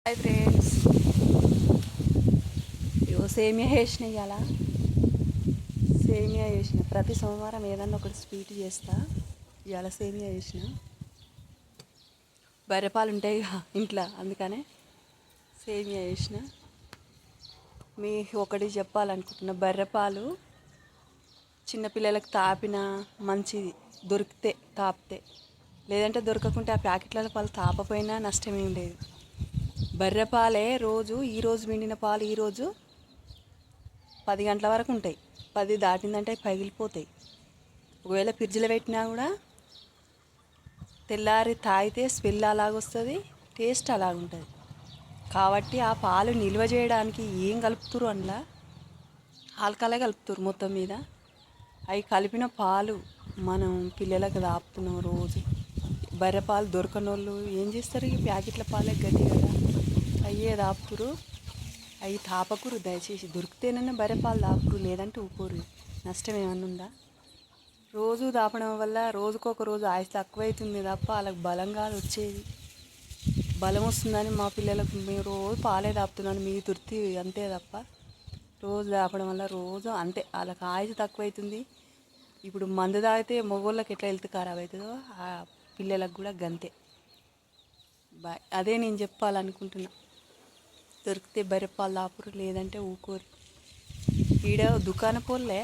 Hi friends, ఇవో సేమియా చేసిన. ఇవాళ సేమియా చేసిన. ప్రతి సోమవారం ఏదన్నా ఒకటి స్వీట్ చేస్తా. ఇవాళ సేమియా చేసిన. బర్రెపాలు ఉంటాయి ఇంట్లో, అందుకనే సేమియా చేసిన. మీకు ఒకటి చెప్పాలనుకుంటున్నా, బర్రెపాలు చిన్నపిల్లలకు తాపిన మంచిది, దొరికితే తాపితే. లేదంటే దొరకకుంటే ఆ ప్యాకెట్ల పాలు తాపపోయినా నష్టమేం లేదు. బర్రెపాలే ఈరోజు పిండిన పాలు ఈరోజు 10 గంటల వరకు ఉంటాయి. 10 దాటిందంటే పగిలిపోతాయి. ఒకవేళ ఫ్రిడ్జ్లో పెట్టినా కూడా తెల్లారి తాగితే స్మెల్ అలాగొస్తుంది, టేస్ట్ అలాగుంటుంది. కాబట్టి ఆ పాలు నిల్వ చేయడానికి ఏం కలుపుతురు, అందులో ఆల్కహాలే కలుపుతురు మొత్తం మీద. అవి కలిపిన పాలు మనం పిల్లలకు తాపుతున్నాం రోజు. బర్రెపాలు దొరకని వాళ్ళు ఏం చేస్తారు, ఈ ప్యాకెట్ల పాలే గది కదా, అయ్యే తాపుతురు. అవి తాపకురు దయచేసి. దొరికితేనన్నా బర్రెపాలు తాపురు, లేదంటే ఊకోరు. నష్టం ఏమన్నా ఉందా? రోజు తాపడం వల్ల రోజుకొక రోజు ఆయుష్ తక్కువైతుంది తప్ప వాళ్ళకి బలం కాదు వచ్చేది. బలం వస్తుందని మా పిల్లలకు మేము రోజు పాలే తాపుతున్నాను, మీ తృప్తి అంతే తప్ప రోజు తాపడం వల్ల రోజు అంతే వాళ్ళకి ఆయుష్ తక్కువైతుంది. ఇప్పుడు మందు తాగితే మగోళ్ళకి ఎట్లా హెల్త్ ఖరాబ్ అవుతుందో ఆ పిల్లలకు కూడా గంతే. బాయ్. అదే నేను చెప్పాలనుకుంటున్నా. దొరికితే బర్రెపాలు తాపురు, లేదంటే ఊకోరు. ఈడ దుకాణపోళ్ళే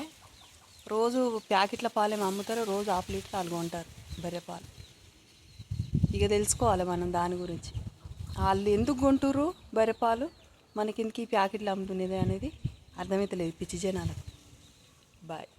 రోజు ప్యాకెట్ల పాలేమో అమ్ముతారు, రోజు హాఫ్ లీటర్ వాళ్ళు కొంటారు బర్రెపాలు. ఇక తెలుసుకోవాలి మనం దాని గురించి. వాళ్ళు ఎందుకు కొంటుర్రు బర్రెపాలు, మనకి ఇందుకు ఈ ప్యాకెట్లు అమ్ముతున్నది అనేది అర్థమవుతలేదు పిచ్చి జనాలకు. బాయ్.